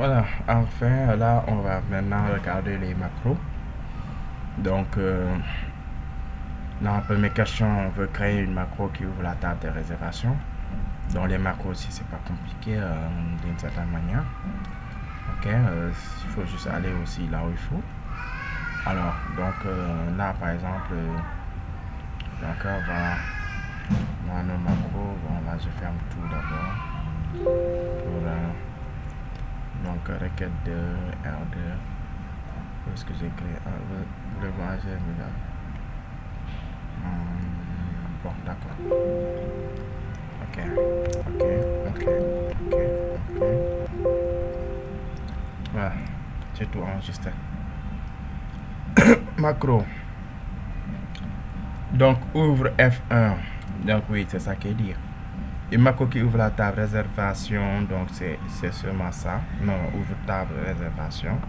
Voilà, enfin, là, on va maintenant regarder les macros. Donc, dans la première question, on veut créer une macro qui ouvre la table de réservation. Donc, les macros aussi, c'est pas compliqué d'une certaine manière. Ok, il faut juste aller aussi là où il faut. Alors, donc là, par exemple, d'accord, voilà, dans nos macros, bon, là, je ferme tout d'abord. Pour, donc, requête de R2. Où est-ce que j'ai créé? Le manger, bon, d'accord. Ok. Voilà, j'ai tout enregistré. Macro. Donc, ouvre F1. Donc, oui, c'est ça qu'il dit. Une macro qui ouvre la table réservation. Donc, c'est seulement ça. Non, ouvre table réservation.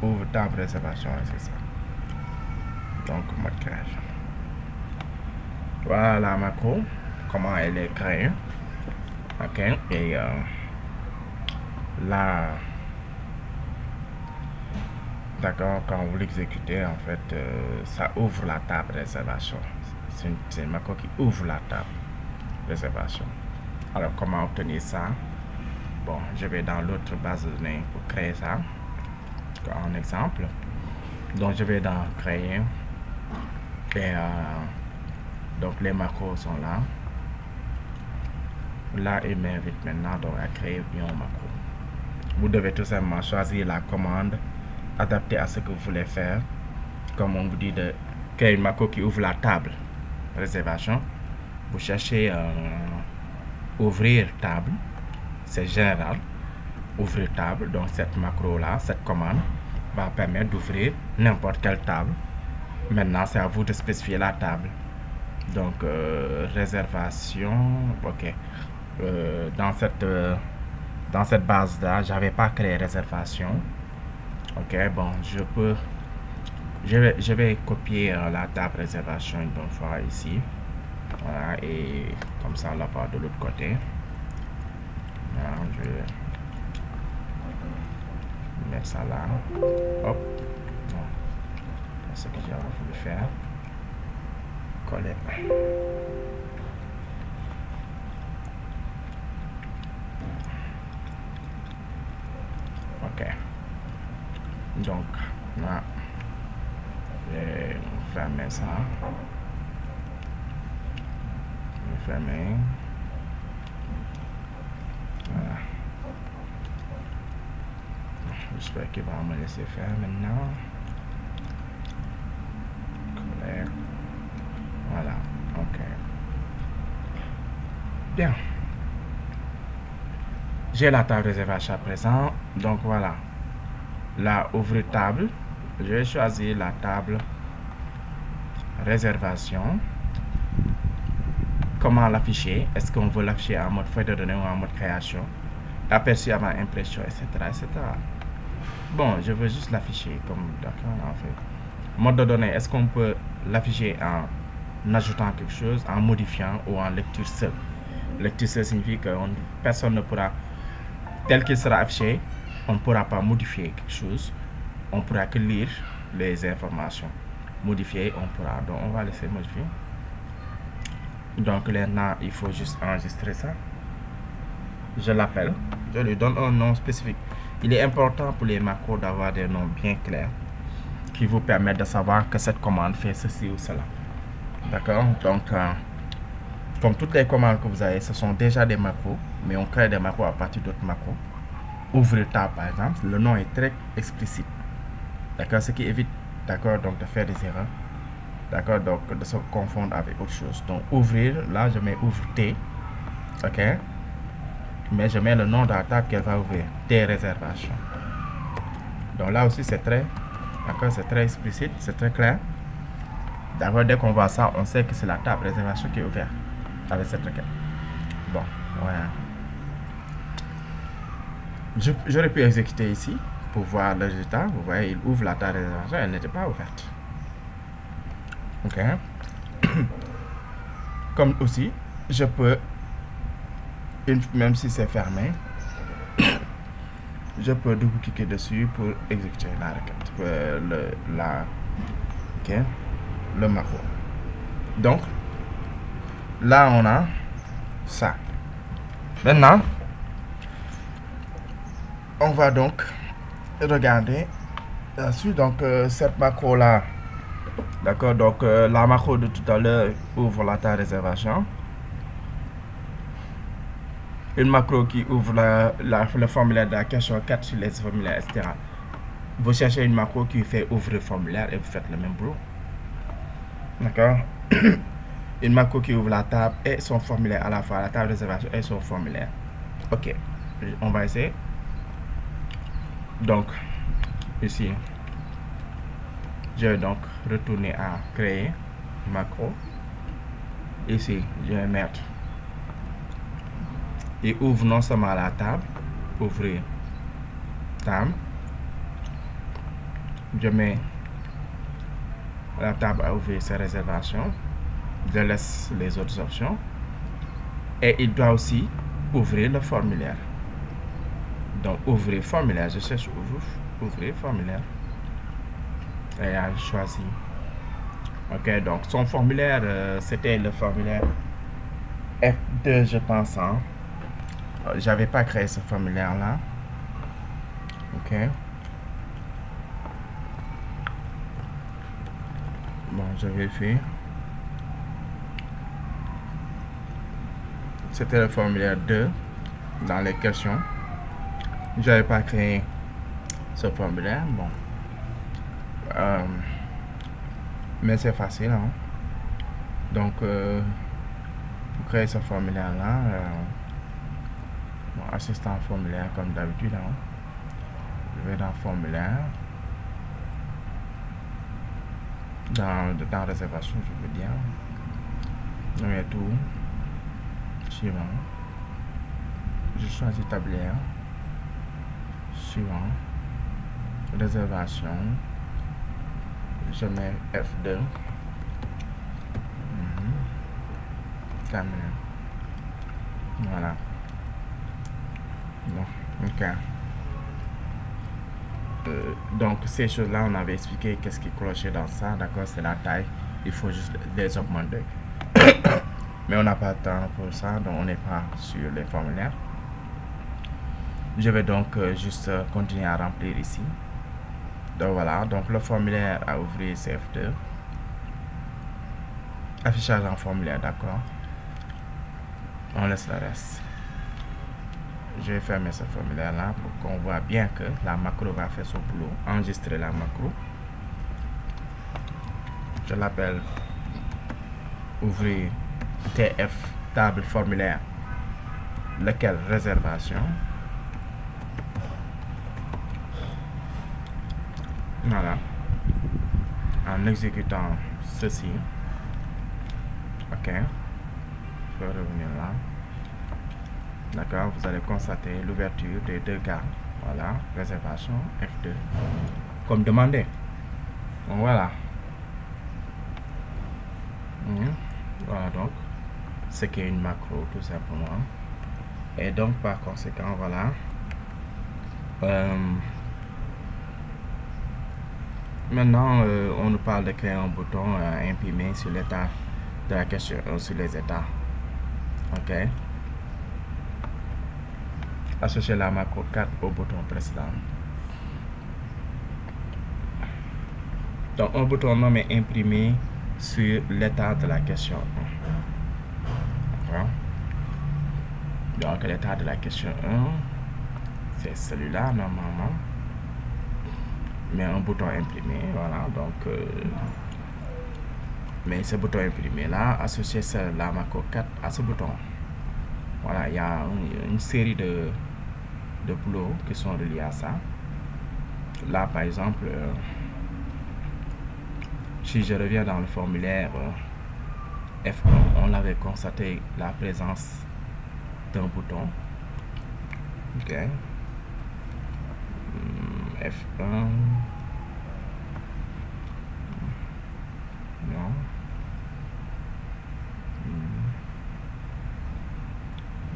Ouvre table réservation, c'est ça. Donc, mode création. Voilà la macro. Comment elle est créée. Ok. Et là. D'accord, quand vous l'exécutez, en fait, ça ouvre la table réservation. C'est une macro qui ouvre la table réservation. Alors, comment obtenir ça? Bon, je vais dans l'autre base de données pour créer ça. En exemple. Donc, je vais dans créer. Et donc, les macros sont là. Là, il m'invite maintenant donc, à créer une macro. Vous devez tout simplement choisir la commande adapté à ce que vous voulez faire. Comme on vous dit de créer une macro qui ouvre la table réservation. Vous cherchez ouvrir table, c'est général. Ouvrir table, donc cette macro là, cette commande va permettre d'ouvrir n'importe quelle table. Maintenant, c'est à vous de spécifier la table. Donc réservation, ok. Dans cette base là, j'avais pas créé réservation. Ok, bon, je vais copier la table réservation une bonne fois ici. Voilà, et comme ça, on la part de l'autre côté. Voilà, je vais mettre ça là. Hop. C'est ce que j'ai voulu faire. Coller. Ok. Donc, là, je vais fermer ça. Je vais fermer. Voilà. J'espère qu'il va me laisser faire maintenant. Coller. Voilà. Ok. Bien. J'ai la table réservation à présent. Donc, voilà. Là, ouvrir table. Je vais choisir la table réservation. Comment l'afficher? Est-ce qu'on veut l'afficher en mode feuille de données ou en mode création? Aperçu avant impression, etc. Bon, je veux juste l'afficher comme d'accord en fait. Mode de données, est-ce qu'on peut l'afficher en ajoutant quelque chose, en modifiant ou en lecture seule? Lecture seule signifie que personne ne pourra, tel qu'il sera affiché, on ne pourra pas modifier quelque chose. On ne pourra que lire les informations. Modifier, on pourra. Donc, on va laisser modifier. Donc, maintenant, il faut juste enregistrer ça. Je l'appelle. Je lui donne un nom spécifique. Il est important pour les macros d'avoir des noms bien clairs qui vous permettent de savoir que cette commande fait ceci ou cela. D'accord? Donc, comme toutes les commandes que vous avez, ce sont déjà des macros, mais on crée des macros à partir d'autres macros. Ouvrir table, par exemple, le nom est très explicite. D'accord? Ce qui évite, d'accord, donc de faire des erreurs. D'accord? Donc, de se confondre avec autre chose. Donc, ouvrir, là, je mets ouvre T. Ok? Mais je mets le nom de la table qu'elle va ouvrir. T réservation. Donc, là aussi, c'est très, d'accord, c'est très explicite, c'est très clair. D'accord? Dès qu'on voit ça, on sait que c'est la table réservation qui est ouverte avec cette requête. Bon, voilà. J'aurais pu exécuter ici pour voir le résultat. Vous voyez, il ouvre la table de réservation, elle n'était pas ouverte. Ok. Comme aussi, je peux même si c'est fermé, je peux double-cliquer dessus pour exécuter la requête, le macro. Donc, là, on a ça. Maintenant, on va donc regarder là-dessus. Donc, cette macro-là, d'accord, donc la macro de tout à l'heure ouvre la table réservation. Une macro qui ouvre le formulaire de la question 4 sur les formulaires, etc. Vous cherchez une macro qui fait ouvrir le formulaire et vous faites le même boulot. D'accord. Une macro qui ouvre la table et son formulaire à la fois, la table de réservation et son formulaire. Ok, on va essayer. Donc, ici, je vais donc retourner à créer macro. Ici, je vais mettre, et ouvre non seulement la table, ouvrir table. Je mets la table à ouvrir ses réservations. Je laisse les autres options. Et il doit aussi ouvrir le formulaire. Donc, ouvrir formulaire. Je cherche ouvrir formulaire. Et je choisis. Ok, donc son formulaire, c'était le formulaire F2, je pense. Hein. J'avais pas créé ce formulaire là. Ok. Bon, je vérifie. C'était le formulaire 2 dans les questions. J'avais pas créé ce formulaire. Bon. Mais c'est facile. Hein. Donc, pour créer ce formulaire là, bon, assistant formulaire comme d'habitude. Hein. Je vais dans formulaire. Dans réservation, je veux dire. Je mets tout. Suivant. Je choisis tablière. Suivant. Réservation. Je mets F2. Terminé. Voilà. Bon, ok. Donc ces choses-là, on avait expliqué qu'est-ce qui clochait dans ça. D'accord, c'est la taille. Il faut juste les augmenter. Mais on n'a pas de temps pour ça, donc on n'est pas sur les formulaires. Je vais donc juste continuer à remplir ici. Donc voilà, donc le formulaire à ouvrir c'est F2. Affichage en formulaire, d'accord. On laisse le reste. Je vais fermer ce formulaire là pour qu'on voit bien que la macro va faire son boulot. Enregistrer la macro. Je l'appelle ouvrir TF, table formulaire, lequel réservation. Voilà. En exécutant ceci. Ok. Je vais revenir là. D'accord, vous allez constater l'ouverture des deux gares. Voilà, réservation F2. Comme demandé. Bon, voilà. Voilà donc ce qu'est une macro tout simplement. Et donc par conséquent, voilà. Maintenant, on nous parle de créer un bouton imprimé sur l'état de la question, sur les états. Ok. Associer la macro 4 au bouton précédent. Donc, un bouton nommé imprimé sur l'état de la question 1. D'accord. Donc, l'état de la question 1, c'est celui-là normalement. Mais un bouton imprimé, voilà. Donc, mais ce bouton imprimé là, associer la macro 4 à ce bouton. Voilà, il y a une série de boulots qui sont reliés à ça. Là, par exemple, si je reviens dans le formulaire F1, on avait constaté la présence d'un bouton. Ok. F1. Non.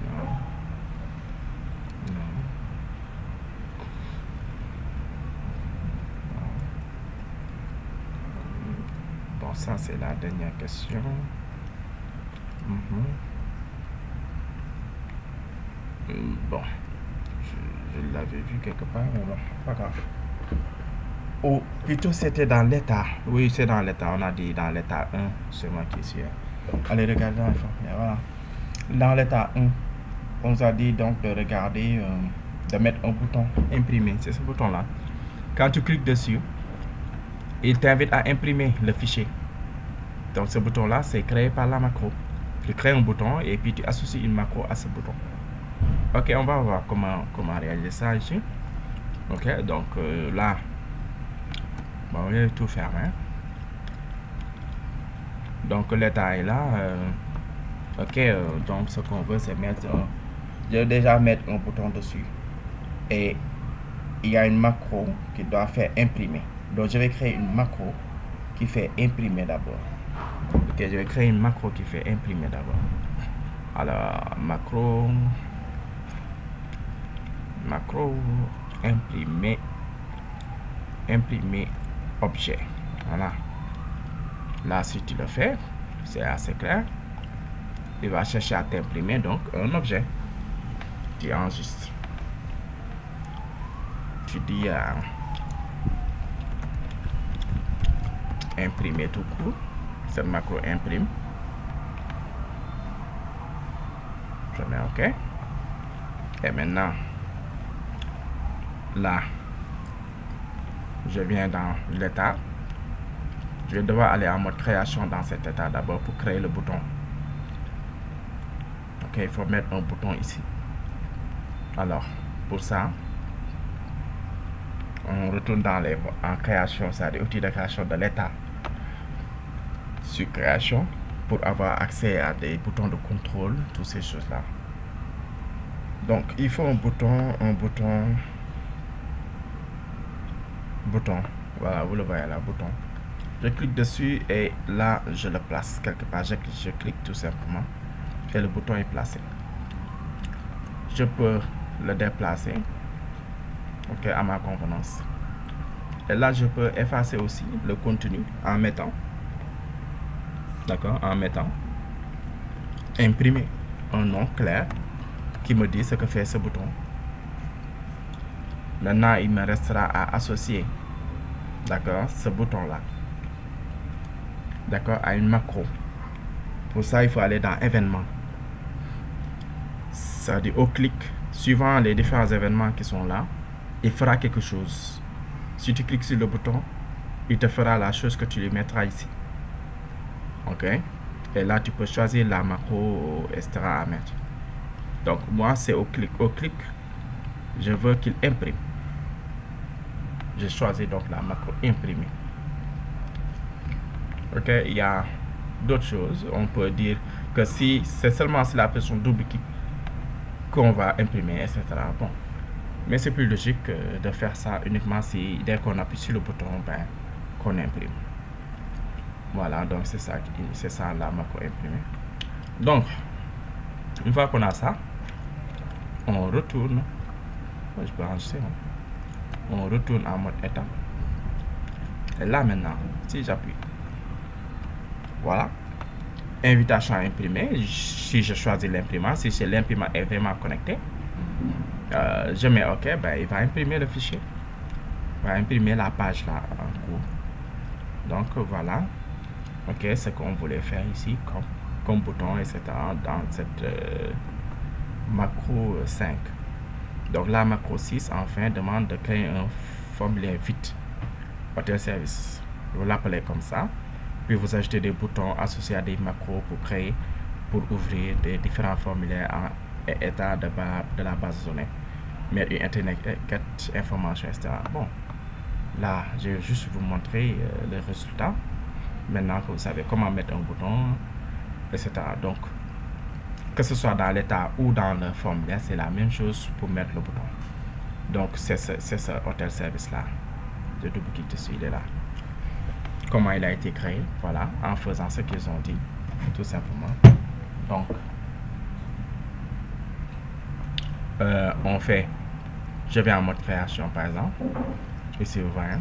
Non. Bon, ça c'est la dernière question. Bon, je l'avais vu quelque part, mais bon, pas grave. Ou plutôt c'était dans l'état. Oui, c'est dans l'état. On a dit dans l'état 1. C'est moi qui suis. Allez, regardez dans le formulaire. Voilà. Dans l'état 1, on nous a dit donc de regarder, de mettre un bouton imprimer. C'est ce bouton-là. Quand tu cliques dessus, il t'invite à imprimer le fichier. Donc ce bouton-là, c'est créé par la macro. Tu crées un bouton et puis tu associes une macro à ce bouton. Ok, on va voir comment réaliser ça ici. Ok, donc là, bon, on va tout fermer. Donc l'état est là. Ok, donc ce qu'on veut, c'est mettre, je vais déjà mettre un bouton dessus. Et il y a une macro qui doit faire imprimer. Donc je vais créer une macro qui fait imprimer d'abord. Ok, je vais créer une macro qui fait imprimer d'abord. Alors, macro imprimer objet. Voilà. Là, si tu le fais, c'est assez clair. Il va chercher à t'imprimer donc un objet. Tu enregistres. Tu dis imprimer tout court. Cette macro imprime. Je mets OK. Et maintenant, là, je viens dans l'état. Je vais devoir aller en mode création dans cet état d'abord pour créer le bouton. Ok, il faut mettre un bouton ici. Alors, pour ça, on retourne dans en création, c'est-à-dire outils de création de l'état. Sur création, pour avoir accès à des boutons de contrôle, toutes ces choses-là. Donc, il faut un bouton. Voilà, vous le voyez là, bouton. Je clique dessus et là, je le place quelque part. Je clique tout simplement et le bouton est placé. Je peux le déplacer, ok, à ma convenance. Et là, je peux effacer aussi le contenu en mettant, d'accord, en mettant imprimer un nom clair qui me dit ce que fait ce bouton. Maintenant, il me restera à associer, d'accord, ce bouton-là, d'accord, à une macro. Pour ça, il faut aller dans événements. Ça dit au clic, suivant les différents événements qui sont là, il fera quelque chose. Si tu cliques sur le bouton, il te fera la chose que tu lui mettras ici. Ok. Et là, tu peux choisir la macro, etc. à mettre. Donc, moi, c'est au clic. Au clic, je veux qu'il imprime. Je choisis donc la macro imprimer. Ok. Il y a d'autres choses. On peut dire que si c'est seulement si la personne double-clique qu'on va imprimer, etc. Bon. Mais c'est plus logique de faire ça uniquement si dès qu'on appuie sur le bouton, ben, qu'on imprime. Voilà, donc c'est ça la macro imprimer. Donc, une fois qu'on a ça, on retourne. Je peux enregistrer. On retourne en mode état. Et là maintenant, si j'appuie, voilà, invitation à imprimer. Si je choisis l'imprimant, si c'est l'imprimant est vraiment connecté, je mets OK, ben, il va imprimer le fichier. Il va imprimer la page là en cours. Donc voilà, OK, ce qu'on voulait faire ici comme bouton, etc. dans cette macro 5. Donc la macro 6, enfin, demande de créer un formulaire vide hôtel service. Vous l'appelez comme ça. Puis vous ajoutez des boutons associés à des macros pour ouvrir des différents formulaires en état de la base de données. Mettre une internet quête, information, etc. Bon, là, je vais juste vous montrer le résultat. Maintenant que vous savez comment mettre un bouton, etc. Donc, que ce soit dans l'état ou dans le formulaire, c'est la même chose pour mettre le bouton. Donc, c'est ce hôtel service là. Je double-clique dessus, il est là. Comment il a été créé, voilà, en faisant ce qu'ils ont dit, tout simplement. Donc, on fait, je vais en mode création par exemple. Ici, vous voyez,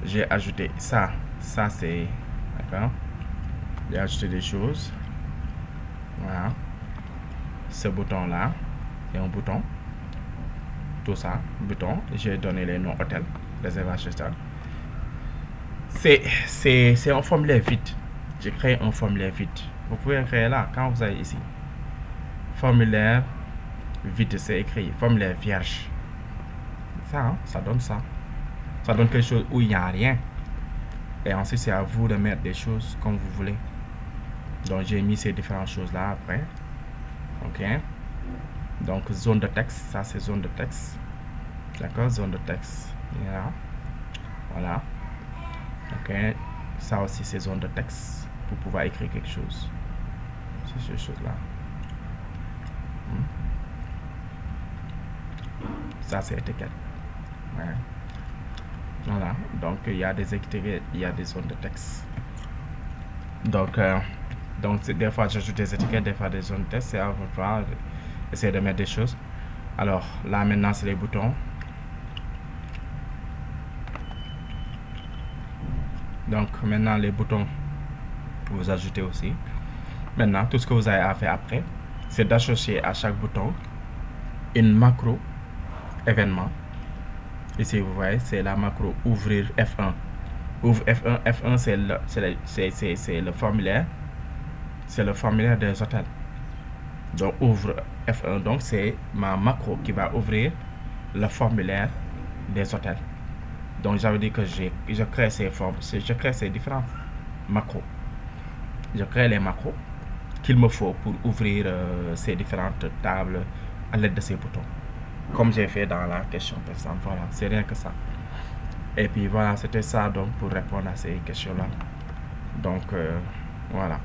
j'ai ajouté ça c'est D'accord? J'ai ajouté des choses. Voilà. Ce bouton-là et un bouton. Tout ça, bouton. J'ai donné les noms hôtel, réservation. C'est un formulaire vide. J'ai créé un formulaire vide. Vous pouvez le créer là, quand vous allez ici. Formulaire vide, c'est écrit. Formulaire vierge. Ça, hein, ça donne ça. Ça donne quelque chose où il n'y a rien. Et ensuite, c'est à vous de mettre des choses comme vous voulez. Donc, j'ai mis ces différentes choses-là après. OK. Donc, zone de texte. Ça, c'est zone de texte. D'accord? Zone de texte. Là. Voilà. OK. Ça aussi, c'est zone de texte pour pouvoir écrire quelque chose. C'est ces choses-là. Ça, c'est étiquette. Ouais. Voilà. Donc, il y a des étiquettes, il y a des zones de texte. Donc des fois, j'ajoute des étiquettes, des fois des zones de texte. C'est à vous de voir, essayer de mettre des choses. Alors, là, maintenant, c'est les boutons. Donc, maintenant, les boutons, vous ajoutez aussi. Maintenant, tout ce que vous avez à faire après, c'est d'associer à chaque bouton une macro événement. Ici, vous voyez, c'est la macro ouvrir F1. Ouvre F1. F1, c'est le formulaire. C'est le formulaire des hôtels. Donc, ouvre F1. Donc, c'est ma macro qui va ouvrir le formulaire des hôtels. Donc, j'avais dit que je crée ces différents macros. Je crée les macros qu'il me faut pour ouvrir ces différentes tables à l'aide de ces boutons. Comme j'ai fait dans la question précédente. Voilà, c'est rien que ça. Et puis voilà, c'était ça donc pour répondre à ces questions-là. Donc, voilà.